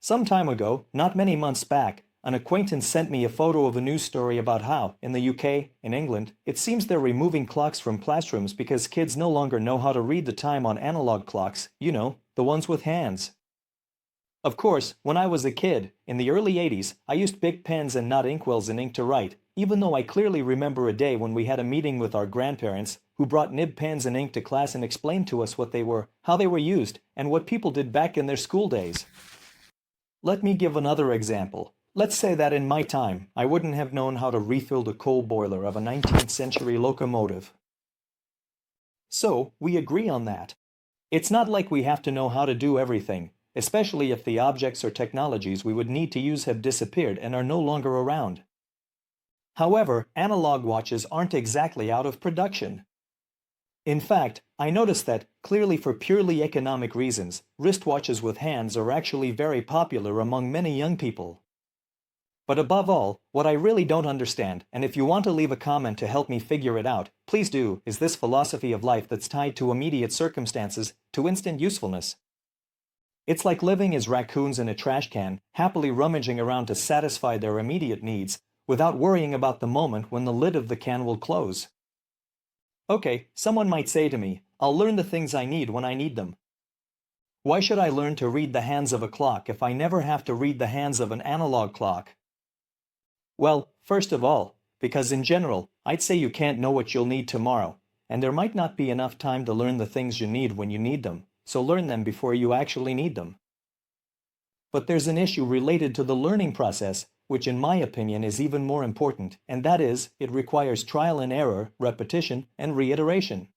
Some time ago, not many months back, an acquaintance sent me a photo of a news story about how, in the UK, in England, it seems they're removing clocks from classrooms because kids no longer know how to read the time on analog clocks, you know, the ones with hands. Of course, when I was a kid, in the early 80s, I used big pens and not inkwells and ink to write, even though I clearly remember a day when we had a meeting with our grandparents, who brought nib pens and ink to class and explained to us what they were, how they were used, and what people did back in their school days. Let me give another example. Let's say that in my time, I wouldn't have known how to refill the coal boiler of a 19th century locomotive. So, we agree on that. It's not like we have to know how to do everything, especially if the objects or technologies we would need to use have disappeared and are no longer around. However, analog watches aren't exactly out of production. In fact, I noticed that, clearly for purely economic reasons, wristwatches with hands are actually very popular among many young people. But above all, what I really don't understand, and if you want to leave a comment to help me figure it out, please do, is this philosophy of life that's tied to immediate circumstances, to instant usefulness. It's like living as raccoons in a trash can, happily rummaging around to satisfy their immediate needs, without worrying about the moment when the lid of the can will close. Okay, someone might say to me, I'll learn the things I need when I need them. Why should I learn to read the hands of a clock if I never have to read the hands of an analog clock? Well, first of all, because in general, I'd say you can't know what you'll need tomorrow, and there might not be enough time to learn the things you need when you need them, so learn them before you actually need them. But there's an issue related to the learning process, which in my opinion is even more important, and that is, it requires trial and error, repetition, and reiteration.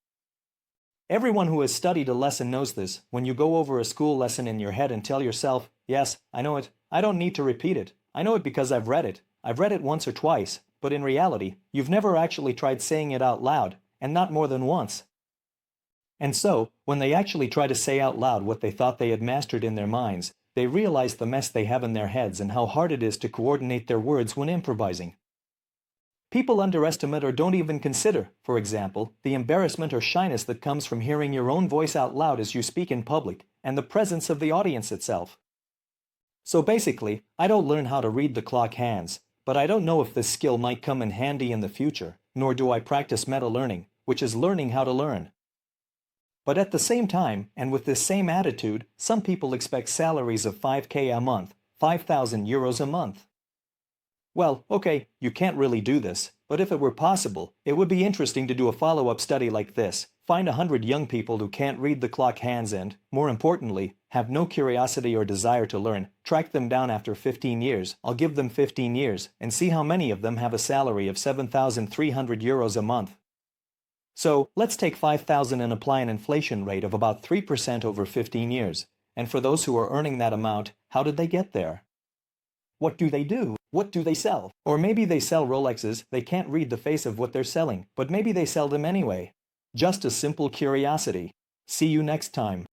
Everyone who has studied a lesson knows this. When you go over a school lesson in your head and tell yourself, yes, I know it, I don't need to repeat it, I know it because I've read it once or twice, but in reality, you've never actually tried saying it out loud, and not more than once. And so, when they actually try to say out loud what they thought they had mastered in their minds, they realize the mess they have in their heads and how hard it is to coordinate their words when improvising. People underestimate or don't even consider, for example, the embarrassment or shyness that comes from hearing your own voice out loud as you speak in public, and the presence of the audience itself. So basically, I don't learn how to read the clock hands, but I don't know if this skill might come in handy in the future, nor do I practice meta-learning, which is learning how to learn. But at the same time, and with this same attitude, some people expect salaries of 5K a month, 5,000 euros a month. Well, okay, you can't really do this, but if it were possible, it would be interesting to do a follow-up study like this. Find 100 young people who can't read the clock hands and, more importantly, have no curiosity or desire to learn, track them down after 15 years, I'll give them 15 years, and see how many of them have a salary of 7,300 euros a month. So, let's take 5,000 and apply an inflation rate of about 3% over 15 years. And for those who are earning that amount, how did they get there? What do they do? What do they sell? Or maybe they sell Rolexes, they can't read the face of what they're selling, but maybe they sell them anyway. Just a simple curiosity. See you next time.